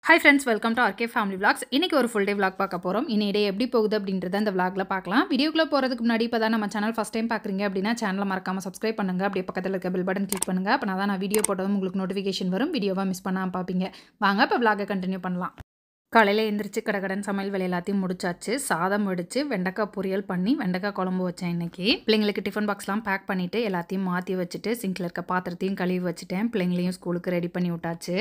Hi friends, welcome to RK Family Vlogs. இன்னைக்கு ஒரு full day vlog பார்க்க போறோம். இன்னைய டே எப்படி போகுது அப்படின்றத இந்த vlogல பார்க்கலாம். வீடியோக்குள்ள போறதுக்கு முன்னாடி இப்பதான் நம்ம சேனல் first time பார்க்கறீங்க அப்படினா சேனலை மறக்காம subscribe பண்ணுங்க. அப்படியே பக்கத்துல இருக்க bell button click பண்ணுங்க. அப்பதான் நான் வீடியோ போட்டதும் உங்களுக்கு notification வரும். வீடியோவை மிஸ் பண்ணாம பாப்பீங்க. வாங்க இப்ப vlog கண்டினியூ பண்ணலாம். காலையில எந்திரிச்சு கடகடன் சமையல் வேலை எல்லாத்தையும் முடிச்சாச்சு. சாதம் வடிச்சு வெண்டைக்காய் பொரியல் பண்ணி வெண்டைக்காய் குழம்பு வச்சேன் இன்னைக்கு. பிள்ளைங்களுக்கு டிஃபன் பாக்ஸ்லாம் பேக் பண்ணிட்டு எல்லாத்தையும் மாத்தி வச்சுட்டு சிங்க்ல இருக்க பாத்திரத்தையும் கழுவி வச்சுட்டேன். பிள்ளைங்களையும் ஸ்கூலுக்கு ரெடி பண்ணி விட்டாச்சு.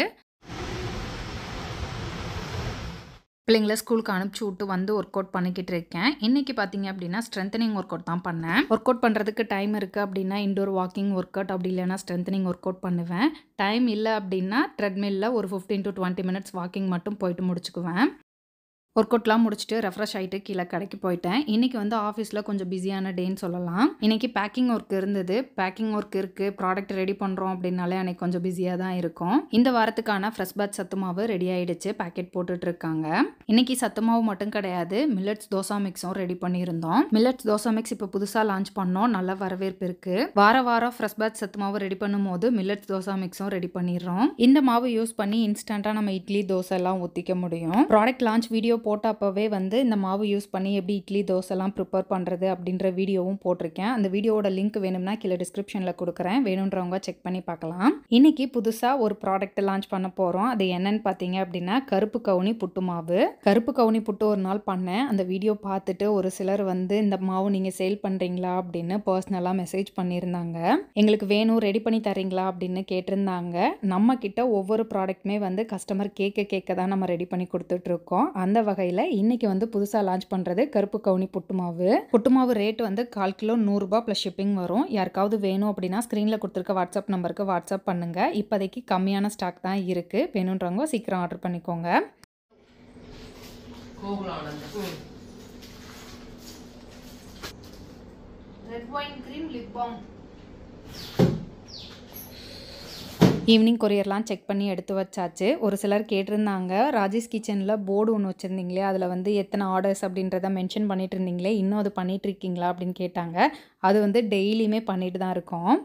பிள்ளைங்களை ஸ்கூலுக்கு அனுப்பிச்சி விட்டு வந்து ஒர்க் அவுட் பண்ணிக்கிட்டு இருக்கேன். இன்றைக்கி பார்த்தீங்க அப்படின்னா ஸ்ட்ரென்தனிங் ஒர்க் அவுட் தான் பண்ணேன். ஒர்க் அவுட் பண்ணுறதுக்கு டைம் இருக்குது அப்படின்னா இண்டோர் வாக்கிங் ஒர்க் அவுட், அப்படி இல்லைனா ஸ்ட்ரென்தனிங் ஒர்க் அவுட் பண்ணுவேன். டைம் இல்லை அப்படின்னா ட்ரெட்மில்ல ஒரு 15 to 20 minutes வாக்கிங் மட்டும் போயிட்டு முடிச்சுக்குவேன். ஒர்க் அவுட்லாம் முடிச்சுட்டு ரெஃப்ரெஷ் ஆகிட்டு கீழே கடைக்கு போயிட்டேன். இன்றைக்கி வந்து ஆஃபீஸில் கொஞ்சம் பிஸியான டேன்னு சொல்லலாம். இன்றைக்கி பேக்கிங் ஒர்க் இருந்தது. பேக்கிங் ஒர்க் இருக்குது, ப்ராடக்ட் ரெடி பண்ணுறோம் அப்படின்னாலே அன்றைக்கி கொஞ்சம் பிஸியாக தான் இருக்கும். இந்த வாரத்துக்கான ஃப்ரெஷ் பேட்ச் சத்து மாவு ரெடி ஆகிடுச்சு, பேக்கெட் போட்டுட்ருக்காங்க. இன்றைக்கி சத்து மாவு மட்டும் கிடையாது, மில்லட்ஸ் தோசா மிக்ஸும் ரெடி பண்ணியிருந்தோம். மில்லட்ஸ் தோசா மிக்ஸ் இப்போ புதுசாக லான்ச் பண்ணோம், நல்ல வரவேற்பு இருக்குது. வாரம் ஃப்ரெஷ் பேட்ச் சத்து மாவு ரெடி பண்ணும்போது மில்லட்ஸ் தோசா மிக்ஸும் ரெடி பண்ணிடுறோம். இந்த மாவு யூஸ் பண்ணி இன்ஸ்டண்ட்டாக நம்ம இட்லி தோசை எல்லாம் ஊற்றிக்க முடியும். ப்ராடக்ட் லான்ச் வீடியோ போட்டப்பவே வந்து இந்த மாவு யூஸ் பண்ணி எப்படி இட்லி தோசைலாம் ப்ரிப்பேர் பண்ணுறது அப்படின்ற வீடியோவும் போட்டிருக்கேன். அந்த வீடியோவோட லிங்க் வேணும்னா கீழே டிஸ்கிரிப்ஷனில் கொடுக்குறேன், வேணுன்றவங்க செக் பண்ணி பார்க்கலாம். இன்னைக்கு புதுசாக ஒரு ப்ராடக்ட் லான்ச் பண்ண போகிறோம். அது என்னன்னு பார்த்தீங்க அப்படின்னா கருப்பு கவுனி புட்டு மாவு. கருப்பு கவுனி புட்டு ஒரு நாள் பண்ணேன். அந்த வீடியோ பார்த்துட்டு ஒரு சிலர் வந்து இந்த மாவு நீங்கள் சேல் பண்ணுறீங்களா அப்படின்னு பர்சனலாக மெசேஜ் பண்ணியிருந்தாங்க. எங்களுக்கு வேணும், ரெடி பண்ணி தரீங்களா அப்படின்னு கேட்டிருந்தாங்க. நம்ம கிட்ட ஒவ்வொரு ப்ராடக்ட்டுமே வந்து கஸ்டமர் கேட்க தான் நம்ம ரெடி பண்ணி கொடுத்துட்ருக்கோம். அந்த வகையில் இன்னைக்கு வந்து புதுசாக லான்ச் பண்ணுறது கருப்பு கவுனி புட்டு மாவு ரேட் வந்து 1/4 கிலோ 100 ரூபாய் ப்ளஸ் ஷிப்பிங் வரும். யாருக்காவது வேணும் அப்படின்னா ஸ்க்ரீனில் கொடுத்துருக்க வாட்ஸ்அப் நம்பருக்கு வாட்ஸ்அப் பண்ணுங்க. இப்போதைக்கு கம்மியான ஸ்டாக் தான் இருக்கு, வேணுன்றவங்க சீக்கிரம் ஆர்டர் பண்ணிக்கோங்க. Red wine cream lip balm. Evening கொரியர்லாம் செக் பண்ணி எடுத்து வச்சாச்சு. ஒரு சிலர் கேட்டிருந்தாங்க, ராஜிஸ் கிச்சனில் போர்டு ஒன்று வச்சுருந்தீங்களே, அதில் வந்து எத்தனை ஆர்டர்ஸ் அப்படின்றத மென்ஷன் பண்ணிட்டு இருந்தீங்களே, இன்னும் அது பண்ணிட்டு இருக்கீங்களா அப்படின்னு கேட்டாங்க. அது வந்து டெய்லியுமே பண்ணிட்டு தான் இருக்கோம்.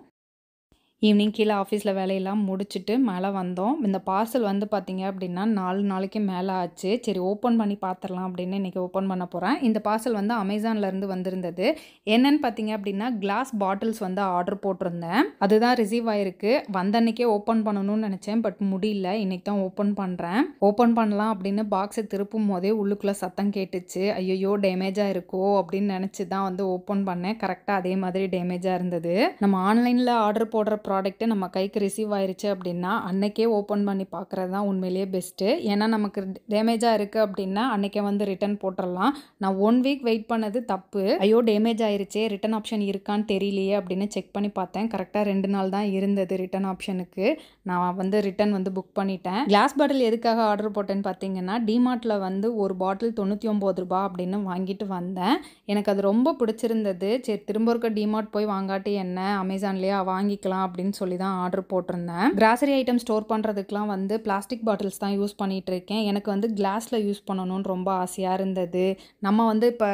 ஈவினிங் கீழே ஆஃபீஸில் வேலையெல்லாம் முடிச்சுட்டு மேலே வந்தோம். இந்த பார்சல் வந்து பார்த்தீங்க அப்படின்னா 4 நாளைக்கு மேலே ஆச்சு. சரி ஓப்பன் பண்ணி பார்த்துடலாம் அப்படின்னு இன்றைக்கி ஓப்பன் பண்ண போகிறேன். இந்த பார்சல் வந்து அமேசான்லேருந்து வந்திருந்தது. என்னன்னு பார்த்தீங்க அப்படின்னா கிளாஸ் பாட்டில்ஸ் வந்து ஆர்டர் போட்டிருந்தேன். அதுதான் ரிசீவ் ஆகிருக்கு. வந்த அன்றைக்கே ஓப்பன் பண்ணணும்னு நினச்சேன், பட் முடியல. இன்றைக்கி தான் ஓப்பன் பண்ணுறேன். ஓப்பன் பண்ணலாம் அப்படின்னு பாக்ஸை திருப்பும் போதே உள்ளுக்குள்ளே சத்தம் கேட்டுச்சு. ஐயோ டேமேஜாக இருக்கோ அப்படின்னு நினச்சி தான் வந்து ஓப்பன் பண்ணேன். கரெக்டாக அதே மாதிரி டேமேஜாக இருந்தது. நம்ம ஆன்லைனில் ஆர்டர் போடுற ப்ராடக்ட்டு நம்ம கைக்கு ரிசீவ் ஆயிருச்சு அப்படின்னா அன்னைக்கே ஓப்பன் பண்ணி பார்க்குறது தான் உண்மையிலேயே பெஸ்ட்டு. ஏன்னா நமக்கு டேமேஜாக இருக்குது அப்படின்னா அன்றைக்கே வந்து ரிட்டன் போட்டுடலாம். நான் 1 வீக் வெயிட் பண்ணது தப்பு. ஐயோ டேமேஜ் ஆயிருச்சே, ரிட்டன் ஆப்ஷன் இருக்கான்னு தெரியலையே அப்படின்னு செக் பண்ணி பார்த்தேன். கரெக்டாக 2 நாள் தான் இருந்தது ரிட்டன் ஆப்ஷனுக்கு. நான் வந்து ரிட்டன் வந்து புக் பண்ணிட்டேன். கிளாஸ் பாட்டில் எதுக்காக ஆர்டர் போட்டேன்னு பார்த்தீங்கன்னா டிமார்ட்டில் வந்து ஒரு பாட்டில் 99 ரூபாய் அப்படின்னு வாங்கிட்டு வந்தேன். எனக்கு அது ரொம்ப பிடிச்சிருந்தது. சரி திரும்ப இருக்க டிமார்ட் போய் வாங்காட்டி என்ன, அமேசான்லேயே வாங்கிக்கலாம் அப்படின்னு சொல்லி தான் ஆர்டர் போட்டிருந்தேன். கிராசரி ஐட்டம் ஸ்டோர் பண்ணுறதுக்குலாம் வந்து பிளாஸ்டிக் பாட்டில்ஸ் தான் யூஸ் பண்ணிட்டு இருக்கேன். எனக்கு வந்து கிளாஸில் யூஸ் பண்ணணும்னு ரொம்ப ஆசையாக இருந்தது. நம்ம வந்து இப்போ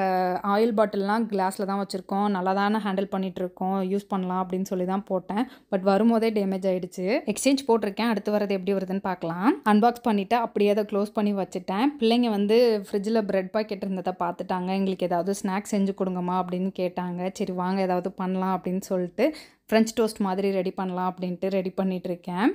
ஆயில் பாட்டில்லாம் கிளாஸில் தான் வச்சுருக்கோம், நல்லா தானே ஹேண்டில் பண்ணிகிட்டு இருக்கோம், யூஸ் பண்ணலாம் அப்படின்னு சொல்லி தான் போட்டேன். பட் வரும்போதே டேமேஜ் ஆகிடுச்சு. எக்ஸ்சேஞ்ச் போட்டிருக்கேன், அடுத்து வரது எப்படி வருதுன்னு பார்க்கலாம். அன்பாக்ஸ் பண்ணிவிட்டு அப்படியே அதை க்ளோஸ் பண்ணி வச்சுட்டேன். பிள்ளைங்க வந்து ஃப்ரிட்ஜில் பிரெட் பாக்கெட் இருந்ததை பார்த்துட்டாங்க. எங்களுக்கு ஏதாவது ஸ்நாக்ஸ் செஞ்சு கொடுங்கம்மா அப்படின்னு கேட்டாங்க. சரி வாங்க ஏதாவது பண்ணலாம் அப்படின்னு சொல்லிட்டு ஃப்ரெஞ்ச் டோஸ்ட் மாதிரி ரெடி பண்ணலாம் அப்படின்ட்டு ரெடி பண்ணிகிட்ருக்கேன்.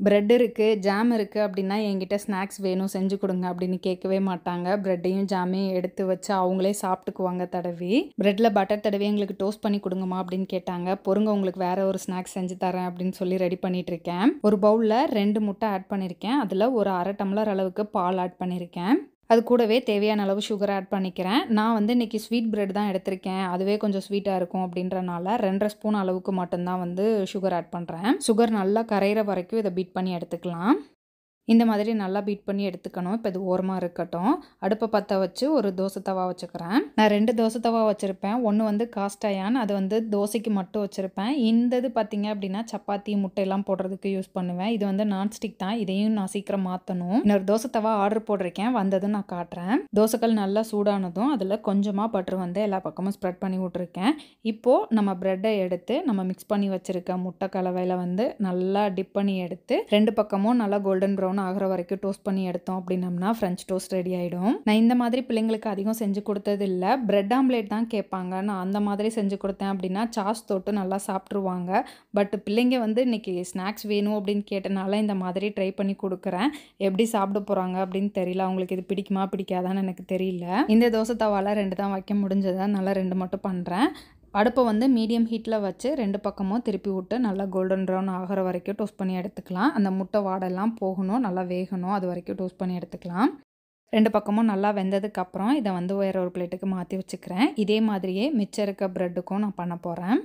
ப்ரெட் இருக்குது, ஜாம் இருக்குது அப்படின்னா என்கிட்ட ஸ்நாக்ஸ் வேணும் செஞ்சு கொடுங்க அப்படின்னு கேட்கவே மாட்டாங்க. ப்ரெட்டையும் ஜாமையும் எடுத்து வச்சு அவங்களே சாப்பிட்டுக்குவாங்க தடவி. ப்ரெட்டில் பட்டர் தடவி எங்களுக்கு டோஸ்ட் பண்ணி கொடுங்கம்மா அப்படின்னு கேட்டாங்க. பொறுங்க உங்களுக்கு வேறு ஒரு ஸ்நாக்ஸ் செஞ்சு தரேன் அப்படின்னு சொல்லி ரெடி பண்ணிகிட்ருக்கேன். ஒரு பவுலில் 2 முட்டை ஆட் பண்ணியிருக்கேன். அதில் ஒரு 1/2 டம்ளர் அளவுக்கு பால் ஆட் பண்ணியிருக்கேன். அது கூடவே தேவையான அளவு சுகர் ஆட் பண்ணிக்கிறேன். நான் வந்து இன்றைக்கி ஸ்வீட் பிரெட் தான் எடுத்திருக்கேன், அதுவே கொஞ்சம் ஸ்வீட்டாக இருக்கும் அப்படின்றனால 2.5 ஸ்பூன் அளவுக்கு மட்டும்தான் வந்து சுகர் ஆட் பண்ணுறேன். சுகர் நல்லா கரையிற வரைக்கும் இதை பீட் பண்ணி எடுத்துக்கலாம். இந்த மாதிரி நல்லா பீட் பண்ணி எடுத்துக்கணும். இப்போ இது ஓரமாக இருக்கட்டும். அடுப்பை பற்ற வச்சு ஒரு தோசை தவா வச்சுக்கிறேன். நான் 2 தோசை தவா வச்சுருப்பேன். ஒன்று வந்து காஸ்ட் அயர்ன், அது வந்து தோசைக்கு மட்டும் வச்சுருப்பேன். இந்த இது பார்த்திங்க அப்படின்னா சப்பாத்தி முட்டையெல்லாம் போடுறதுக்கு யூஸ் பண்ணுவேன். இது வந்து நான்ஸ்டிக் தான், இதையும் நான் சீக்கிரம் மாற்றணும். இன்னொரு தோசை தவா ஆர்டர் போட்டிருக்கேன், வந்ததும் நான் காட்டுறேன். தோசைகள் நல்லா சூடானதும் அதில் கொஞ்சமாக பட்டர் வந்து எல்லா பக்கமும் ஸ்ப்ரெட் பண்ணி விட்ருக்கேன். இப்போது நம்ம ப்ரெட்டை எடுத்து நம்ம மிக்ஸ் பண்ணி வச்சுருக்க முட்டை கலவையில் வந்து நல்லா டிப் பண்ணி எடுத்து 2 பக்கமும் நல்லா கோல்டன் ப்ரௌன் ப்ரௌன் ஆகிற வரைக்கும் டோஸ்ட் பண்ணி எடுத்தோம் அப்படின்னம்னா ஃப்ரெஞ்ச் டோஸ்ட் ரெடி ஆகிடும். நான் இந்த மாதிரி பிள்ளைங்களுக்கு அதிகம் செஞ்சு கொடுத்தது இல்லை. பிரெட் ஆம்லேட் தான் கேட்பாங்க. நான் அந்த மாதிரி செஞ்சு கொடுத்தேன் அப்படின்னா சாஸ் தொட்டு நல்லா சாப்பிட்ருவாங்க. பட் பிள்ளைங்க வந்து இன்றைக்கி ஸ்நாக்ஸ் வேணும் அப்படின்னு கேட்டனால இந்த மாதிரி ட்ரை பண்ணி கொடுக்குறேன். எப்படி சாப்பிட போகிறாங்க அப்படின்னு தெரியல. அவங்களுக்கு இது பிடிக்குமா பிடிக்காதான்னு எனக்கு தெரியல. இந்த தோசை தவால 2 தான் வைக்க முடிஞ்சதா, நல்லா 2 மட்டும் பண்ணுறேன். அடுப்பை வந்து மீடியம் ஹீட்டில் வச்சு 2 பக்கமும் திருப்பி விட்டு நல்லா கோல்டன் ப்ரௌன் ஆகிற வரைக்கும் டோஸ்ட் பண்ணி எடுத்துக்கலாம். அந்த முட்டை வாடெல்லாம் போகணும், நல்லா வேகணும், அது வரைக்கும் டோஸ்ட் பண்ணி எடுத்துக்கலாம். 2 பக்கமும் நல்லா வெந்ததுக்கப்புறம் இதை வந்து வேற ஒரு பிளேட்டுக்கு மாற்றி வச்சுக்கிறேன். இதே மாதிரியே மிச்சம் இருக்க ப்ரெட்டுக்கும் நான் பண்ண போகிறேன்.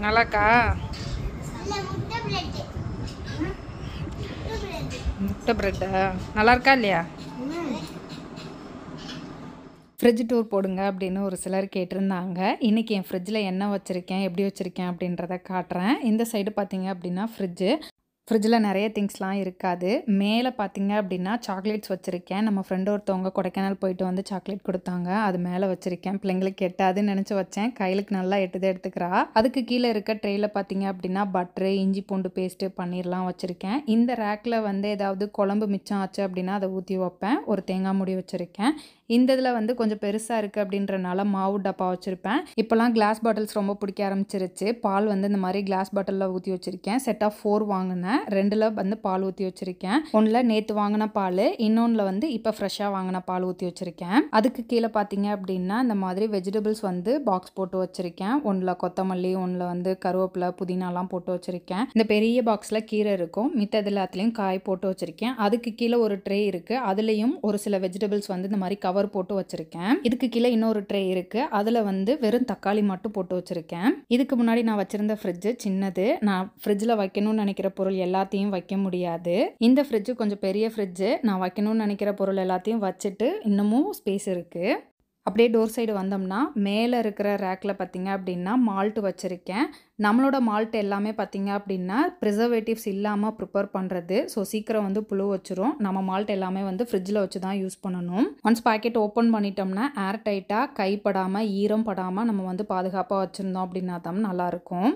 நல்லாக்கா முட்டை ப்ரெட்டா நல்லா இருக்கா இல்லையா? ஃப்ரிட்ஜ் டூர் போடுங்க அப்படின்னு ஒரு சிலர் கேட்டிருந்தாங்க. இன்றைக்கி என் ஃப்ரிட்ஜில் என்ன வச்சுருக்கேன், எப்படி வச்சுருக்கேன் அப்படின்றத காட்டுறேன். இந்த சைடு பார்த்தீங்க அப்படின்னா ஃப்ரிட்ஜில் நிறைய திங்ஸ்லாம் இருக்காது. மேலே பார்த்தீங்க அப்படின்னா சாக்லேட்ஸ் வச்சுருக்கேன். நம்ம ஃப்ரெண்டு ஒருத்தவங்க கொடைக்கானல் போயிட்டு வந்து சாக்லேட் கொடுத்தாங்க, அது மேலே வச்சுருக்கேன். பிள்ளைங்களுக்கு எட்டாதுன்னு நினச்சி வச்சேன், கையிலுக்கு நல்லா எட்டுதே எடுத்துக்கிறா. அதுக்கு கீழே இருக்க ட்ரேயில் பார்த்தீங்க அப்படின்னா பட்ரு, இஞ்சி பூண்டு பேஸ்ட்டு, பன்னீர்லாம் வச்சுருக்கேன். இந்த ரேக்கில் வந்து ஏதாவது குழம்பு மிச்சம் ஆச்சு அப்படின்னா அதை ஊற்றி வைப்பேன். ஒரு தேங்காய் மூடி வச்சுருக்கேன். இந்த இதில் வந்து கொஞ்சம் பெருசாக இருக்குது அப்படின்றனால மாவு டப்பா வச்சுருப்பேன். இப்போலாம் கிளாஸ் பாட்டில்ஸ் ரொம்ப பிடிக்க ஆரம்பிச்சிருச்சு. பால் வந்து இந்த மாதிரி கிளாஸ் பாட்டிலில் ஊற்றி வச்சுருக்கேன். செட் ஆஃப் 4 வாங்கினேன். 2ல் வந்து பால் ஊற்றி வச்சுருக்கேன். ஒன்றில் நேற்று வாங்கின பால், இன்னொன்றில் வந்து இப்போ ஃப்ரெஷ்ஷாக வாங்கின பால் ஊற்றி வச்சுருக்கேன். அதுக்கு கீழே பார்த்தீங்க அப்படின்னா இந்த மாதிரி வெஜிடபிள்ஸ் வந்து பாக்ஸ் போட்டு வச்சுருக்கேன். ஒன்றில் கொத்தமல்லி, ஒன்றில் வந்து கருவேப்பிலை, புதினாலாம் போட்டு வச்சுருக்கேன். இந்த பெரிய பாக்ஸில் கீரை இருக்கும், மித்தது எல்லாத்துலேயும் காய் போட்டு வச்சுருக்கேன். அதுக்கு கீழே ஒரு ட்ரே இருக்குது, அதுலேயும் ஒரு சில வெஜிடபிள்ஸ் வந்து இந்த மாதிரி கவர் போட்டு வச்சிருக்கேன். இதுக்கு கீழே இன்னொரு ட்ரே இருக்கு, அதுல வந்து வெறும் தக்காளி மட்டும் போட்டு வச்சிருக்கேன். இதுக்கு முன்னாடி நான் வச்சிருந்த ஃப்ரிட்ஜ் சின்னது. நான் ஃப்ரிட்ஜில் வைக்கணும்னு நினைக்கிற பொருள் எல்லாத்தையும் வைக்க முடியாது. இந்த ஃப்ரிட்ஜ் கொஞ்சம் பெரிய ஃப்ரிட்ஜ். நான் வைக்கணும்னு நினைக்கிற பொருள் எல்லாத்தையும் வச்சுட்டு இன்னமும் ஸ்பேஸ் இருக்கு. அப்படியே டோர் சைடு வந்தோம்னா மேலே இருக்கிற ரேக்கில் பார்த்தீங்க அப்படின்னா மால்ட்டு வச்சுருக்கேன். நம்மளோட மால்ட் எல்லாமே பார்த்தீங்க அப்படின்னா ப்ரிசர்வேட்டிவ்ஸ் இல்லாமல் ப்ரிப்பேர் பண்ணுறது. ஸோ சீக்கிரம் வந்து புழு வச்சிரும். நம்ம மால்ட் எல்லாமே வந்து ஃப்ரிட்ஜில் வச்சு தான் யூஸ் பண்ணணும். ஒன்ஸ் பாக்கெட் ஓப்பன் பண்ணிட்டோம்னா ஏர் டைட்டாக கைப்படாமல் ஈரம் படாமல் நம்ம வந்து பாதுகாப்பாக வச்சுருந்தோம் அப்படின்னா தான் நல்லாயிருக்கும்.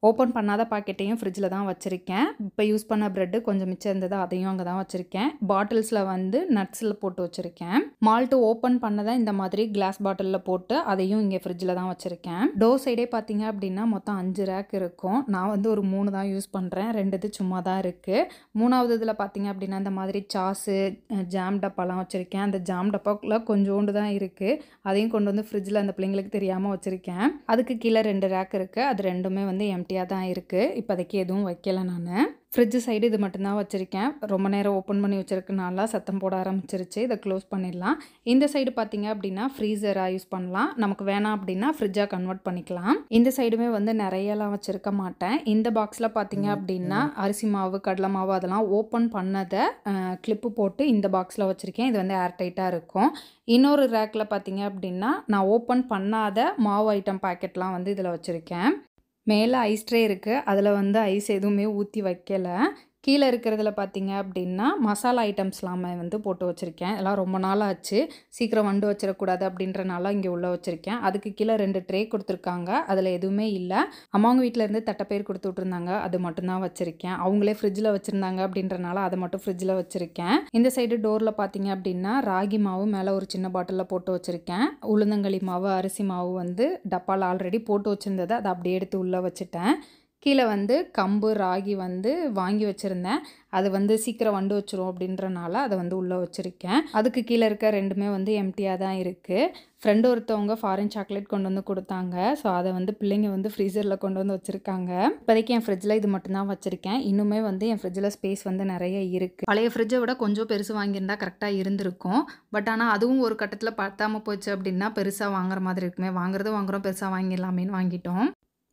ஓப்பன் பண்ணாத பாக்கெட்டையும் ஃப்ரிட்ஜில் தான் வச்சுருக்கேன். இப்போ யூஸ் பண்ண ப்ரெட்டு கொஞ்சம் மிச்சம் இருந்தது, அதையும் அங்கே தான் வச்சுருக்கேன். பாட்டில்ஸில் வந்து நட்ஸில் போட்டு வச்சுருக்கேன். மால்ட்டு ஓப்பன் பண்ணதை இந்த மாதிரி கிளாஸ் பாட்டிலில் போட்டு அதையும் இங்கே ஃப்ரிட்ஜில் தான் வச்சுருக்கேன். டோர் சைடே பார்த்தீங்க அப்படின்னா மொத்தம் 5 ரேக் இருக்கும். நான் வந்து ஒரு 3 தான் யூஸ் பண்ணுறேன், 2 இது சும்மா தான் இருக்குது. 3வது இதில் பார்த்தீங்க அப்படின்னா இந்த மாதிரி சாஸு, ஜாம் டப்பாலாம் வச்சுருக்கேன். அந்த ஜாம் டப்பாக்குள்ளே கொஞ்சோண்டு தான் இருக்குது, அதையும் கொண்டு வந்து ஃப்ரிட்ஜில் அந்த பிள்ளைங்களுக்கு தெரியாமல் வச்சுருக்கேன். அதுக்கு கீழே 2 ரேக் இருக்குது, அது ரெண்டுமே வந்து தான் இருக்குது. இப்போதைக்கு எதுவும் வைக்கல. நான் ஃப்ரிட்ஜ் சைடு இது மட்டும்தான் வச்சுருக்கேன். ரொம்ப நேரம் ஓப்பன் பண்ணி வச்சுருக்கனால சத்தம் போட ஆரம்பிச்சிருச்சு. இதை க்ளோஸ் பண்ணிடலாம். இந்த சைடு பார்த்தீங்க அப்படின்னா ஃப்ரீசராக யூஸ் பண்ணலாம். நமக்கு வேணாம் அப்படின்னா ஃப்ரிட்ஜாக கன்வெர்ட் பண்ணிக்கலாம். இந்த சைடுமே வந்து நிறையலாம் வச்சுருக்க மாட்டேன். இந்த பாக்ஸில் பார்த்தீங்க அப்படின்னா அரிசி மாவு, கடலை மாவு அதெல்லாம் ஓப்பன் பண்ணதை கிளிப்பு போட்டு இந்த பாக்ஸில் வச்சுருக்கேன். இது வந்து ஏர் டைட்டாக இருக்கும். இன்னொரு ரேக்கில் பார்த்தீங்க அப்படின்னா நான் ஓப்பன் பண்ணாத மாவு ஐட்டம் பேக்கெட்லாம் வந்து இதில் வச்சுருக்கேன். மேலே ஐஸ் ட்ரே இருக்குது, அதில் வந்து ஐஸ் எதுவுமே ஊற்றி வைக்கலை. கீழே இருக்கிறதுல பார்த்தீங்க அப்படின்னா மசாலா ஐட்டம்ஸ்லாமே வந்து போட்டு வச்சுருக்கேன். எல்லாம் ரொம்ப நாள் ஆச்சு, சீக்கிரம் வண்டு வச்சிடக்கூடாது அப்படின்றனால இங்கே உள்ளே வச்சுருக்கேன். அதுக்கு கீழே 2 ட்ரே கொடுத்துருக்காங்க, அதில் எதுவுமே இல்லை. அம்மாங்க வீட்டிலேருந்து தட்டைப்பயிர் கொடுத்து விட்ருந்தாங்க, அது மட்டும்தான் வச்சுருக்கேன். அவங்களே ஃப்ரிட்ஜில் வச்சுருந்தாங்க அப்படின்றனால அதை மட்டும் ஃப்ரிட்ஜில் வச்சுருக்கேன். இந்த சைடு டோரில் பார்த்தீங்க அப்படின்னா ராகி மாவு மேலே ஒரு சின்ன பாட்டிலில் போட்டு வச்சுருக்கேன். உளுந்தங்களி மாவு, அரிசி மாவு வந்து டப்பாவில் ஆல்ரெடி போட்டு வச்சுருந்ததை அதை அப்படியே எடுத்து உள்ளே வச்சுட்டேன். கீழே வந்து கம்பு, ராகி வந்து வாங்கி வச்சுருந்தேன், அது வந்து சீக்கிரம் வண்டு வச்சிரும் அப்படின்றனால அதை வந்து உள்ளே வச்சுருக்கேன். அதுக்கு கீழே இருக்க 2மே வந்து எம்டியாக தான் இருக்குது. ஃப்ரெண்டு ஒருத்தவங்க ஃபாரின் சாக்லேட் கொண்டு வந்து கொடுத்தாங்க, ஸோ அதை வந்து பிள்ளைங்க வந்து ஃப்ரீசரில் கொண்டு வந்து வச்சுருக்காங்க. இப்போதைக்கு என் ஃப்ரிட்ஜில் இது மட்டும்தான் வச்சுருக்கேன். இன்னுமே வந்து என் ஃப்ரிட்ஜில் ஸ்பேஸ் வந்து நிறைய இருக்குது. பழைய ஃப்ரிட்ஜை விட கொஞ்சம் பெருசு வாங்கியிருந்தா கரெக்டாக இருந்திருக்கும். பட் ஆனால் அதுவும் ஒரு கட்டத்தில் பத்தாமல் போச்சு அப்படின்னா பெருசாக வாங்குற மாதிரி இருக்குமே, வாங்குறோம் பெருசாக வாங்கிடலாமேன்னு வாங்கிட்டோம்.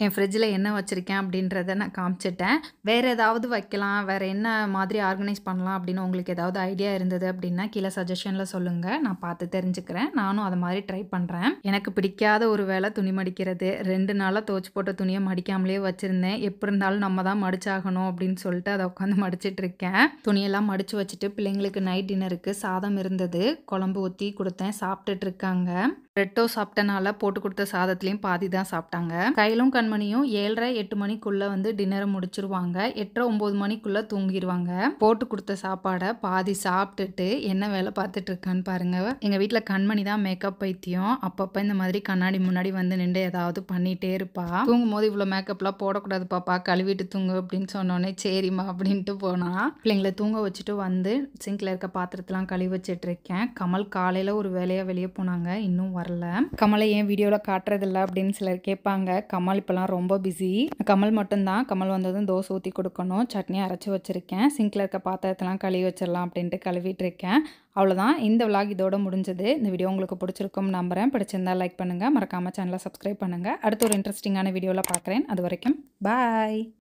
என் ஃப்ரிட்ஜில் என்ன வச்சுருக்கேன் அப்படின்றத நான் காமிச்சிட்டேன். வேறு ஏதாவது வைக்கலாம், வேறு என்ன மாதிரி ஆர்கனைஸ் பண்ணலாம் அப்படின்னு உங்களுக்கு ஏதாவது ஐடியா இருந்தது அப்படின்னா கீழே சஜஷனில் சொல்லுங்கள். நான் பார்த்து தெரிஞ்சுக்கிறேன். நானும் அதை மாதிரி ட்ரை பண்ணுறேன். எனக்கு பிடிக்காத ஒரு வேலை துணி மடிக்கிறது. 2 நாளாக துவச்சி போட்ட துணியை மடிக்காமலே வச்சுருந்தேன். எப்படி இருந்தாலும் நம்ம தான் மடிச்சாகணும் அப்படின்னு சொல்லிட்டு அதை உட்காந்து மடிச்சிட்ருக்கேன். துணியெல்லாம் மடித்து வச்சுட்டு பிள்ளைங்களுக்கு நைட் டின்னருக்கு சாதம் இருந்தது. குழம்பு ஊற்றி கொடுத்தேன். சாப்பிட்டுட்டு இருக்காங்க. பிரெட்டோ சாப்பிட்டனால போட்டு கொடுத்த சாதத்துலேயும் பாதி தான் சாப்பிட்டாங்க. கையிலும் கண்மணியும் 7:30 8 மணிக்குள்ளே வந்து டின்னரை முடிச்சிருவாங்க. 8:30 9 மணிக்குள்ளே தூங்கிடுவாங்க. போட்டு கொடுத்த சாப்பாடை பாதி சாப்பிட்டுட்டு என்ன வேலை பார்த்துட்டு இருக்கான்னு பாருங்க. எங்கள் வீட்டில் கண்மணி தான் மேக்கப் பைத்தியம். அப்பப்போ இந்த மாதிரி கண்ணாடி முன்னாடி வந்து நின்று ஏதாவது பண்ணிகிட்டே இருப்பா. தூங்கும் போது இவ்வளோ மேக்கப்லாம் போடக்கூடாது பாப்பா, கழுவிட்டு தூங்கு அப்படின்னு சொன்னோன்னே சரிம்மா அப்படின்ட்டு போனா. பிள்ளைங்களை தூங்க வச்சுட்டு வந்து சிங்கில் இருக்க பாத்திரத்தெல்லாம் கழுவி வச்சுட்டு இருக்கேன். கமல் காலையில் ஒரு வேலையாக வெளியே போனாங்க, இன்னும் வரல. கமலை ஏன் வீடியோவில் காட்டுறதில்ல அப்படின்னு சிலர் கேட்பாங்க. கமல் இப்போலாம் ரொம்ப பிஸி. கமல் மட்டும்தான். கமல் வந்ததும் தோசை ஊற்றி கொடுக்கணும். சட்னி அரைச்சி வச்சுருக்கேன். சிங்கில் இருக்க பாத்திரத்தெல்லாம் கழுவி வச்சிடலாம் அப்படின்ட்டு கழுவிட்டு இருக்கேன். அவ்வளோதான், இந்த விலாக் இதோட முடிஞ்சது. இந்த வீடியோ உங்களுக்கு பிடிச்சிருக்கும் நம்புறேன். பிடிச்சிருந்தா லைக் பண்ணுங்கள், மறக்காமல் சேனலை சப்ஸ்கிரைப் பண்ணுங்கள். அடுத்த ஒரு இன்ட்ரெஸ்டிங்கான வீடியோவில் பார்க்குறேன். அது வரைக்கும் பாய்.